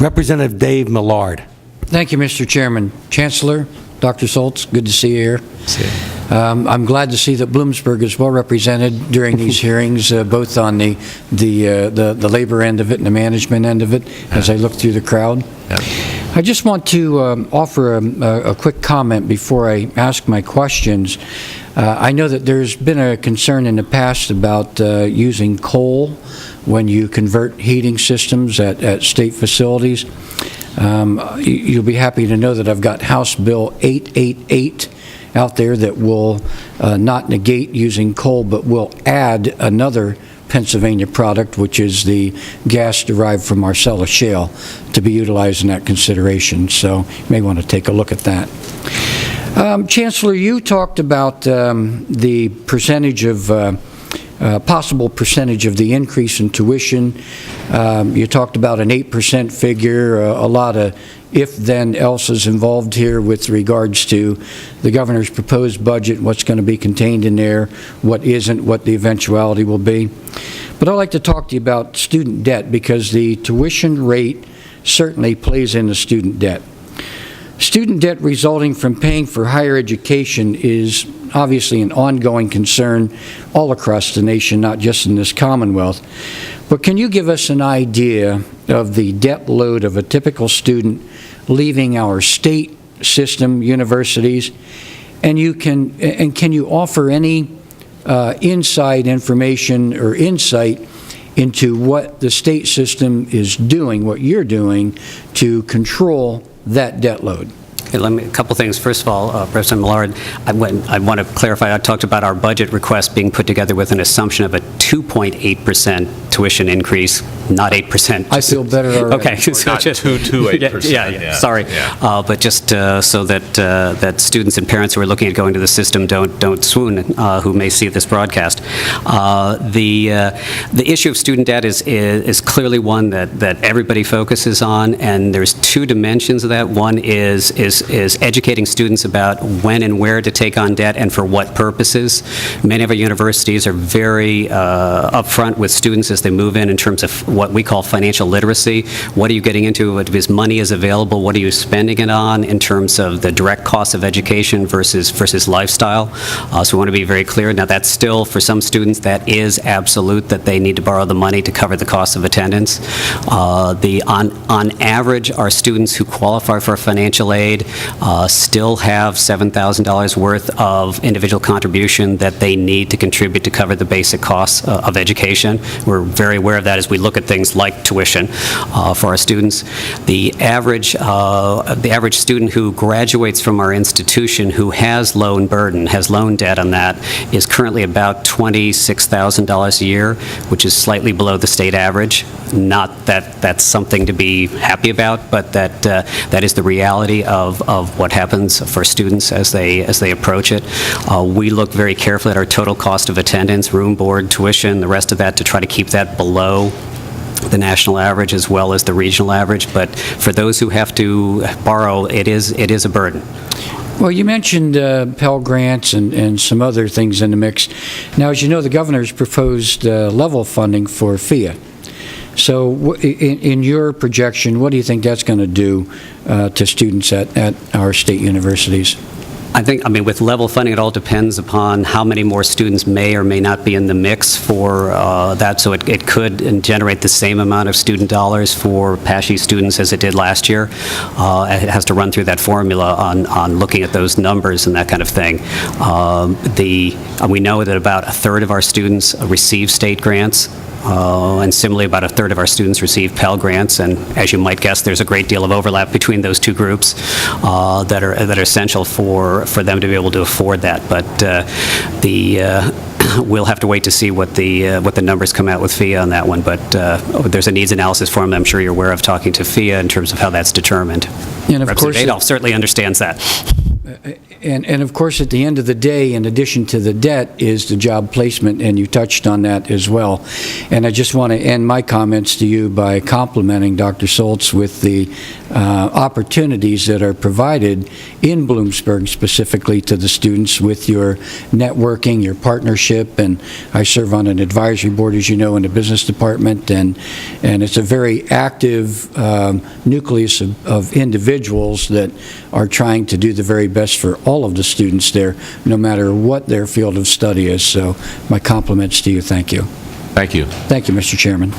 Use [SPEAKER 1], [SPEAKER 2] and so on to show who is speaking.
[SPEAKER 1] Representative Dave Millard.
[SPEAKER 2] Thank you, Mr. Chairman. Chancellor, Dr. Soltz, good to see you here. I'm glad to see that Bloomsburg is well represented during these hearings, both on the labor end of it and the management end of it, as I look through the crowd. I just want to offer a quick comment before I ask my questions. I know that there's been a concern in the past about using coal when you convert heating systems at state facilities. You'll be happy to know that I've got House Bill 888 out there that will not negate using coal, but will add another Pennsylvania product, which is the gas derived from Marcellus Shale, to be utilized in that consideration. So you may want to take a look at that. Chancellor, you talked about the percentage of possible percentage of the increase in tuition. You talked about an 8% figure, a lot of if-then-else's involved here with regards to the governor's proposed budget, what's going to be contained in there, what isn't, what the eventuality will be. But I'd like to talk to you about student debt, because the tuition rate certainly plays into student debt. Student debt resulting from paying for higher education is obviously an ongoing concern all across the nation, not just in this Commonwealth. But can you give us an idea of the debt load of a typical student leaving our state system universities? And can you offer any inside information or insight into what the state system is doing, what you're doing to control that debt load?
[SPEAKER 3] Okay, a couple things. First of all, President Millard, I want to clarify, I talked about our budget request being put together with an assumption of a 2.8% tuition increase, not 8%.
[SPEAKER 2] I feel better already.
[SPEAKER 3] Okay. So
[SPEAKER 4] not
[SPEAKER 3] just
[SPEAKER 4] 2.8%.
[SPEAKER 3] Yeah, sorry.
[SPEAKER 4] Yeah.
[SPEAKER 3] But just so that students and parents who are looking at going to the system don't swoon, who may see this broadcast. The issue of student debt is clearly one that everybody focuses on, and there's two dimensions of that. One is educating students about when and where to take on debt and for what purposes. Many of our universities are very upfront with students as they move in terms of what we call financial literacy. What are you getting into? If money is available, what are you spending it on in terms of the direct cost of education versus lifestyle? So we want to be very clear. Now, that's still, for some students, that is absolute, that they need to borrow the money to cover the cost of attendance. On average, our students who qualify for financial aid still have $7,000 worth of individual contribution that they need to contribute to cover the basic costs of education. We're very aware of that as we look at things like tuition for our students. The average student who graduates from our institution who has loan burden, has loan debt on that, is currently about $26,000 a year, which is slightly below the state average. Not that that's something to be happy about, but that is the reality of what happens for students as they approach it. We look very carefully at our total cost of attendance, room, board, tuition, the rest of that, to try to keep that below the national average as well as the regional average. But for those who have to borrow, it is a burden.
[SPEAKER 2] Well, you mentioned Pell Grants and some other things in the mix. Now, as you know, the governor's proposed level funding for FIA. So in your projection, what do you think that's going to do to students at our state universities?
[SPEAKER 3] I mean, with level funding, it all depends upon how many more students may or may not be in the mix for that. So it could generate the same amount of student dollars for PASHE students as it did last year. It has to run through that formula on looking at those numbers and that kind of thing. We know that about a third of our students receive state grants. And similarly, about a third of our students receive Pell Grants, and as you might guess, there's a great deal of overlap between those two groups that are essential for them to be able to afford that. But we'll have to wait to see what the numbers come out with FIA on that one. But there's a needs analysis form that I'm sure you're aware of, talking to FIA in terms of how that's determined.
[SPEAKER 2] And of course,
[SPEAKER 3] Adolph certainly understands that.
[SPEAKER 2] And of course, at the end of the day, in addition to the debt, is the job placement, and you touched on that as well. And I just want to end my comments to you by complimenting Dr. Soltz with the opportunities that are provided in Bloomsburg, specifically to the students, with your networking, your partnership, and I serve on an advisory board, as you know, in the business department, and it's a very active nucleus of individuals that are trying to do the very best for all of the students there, no matter what their field of study is. So my compliments to you. Thank you.
[SPEAKER 4] Thank you.
[SPEAKER 2] Thank you, Mr. Chairman.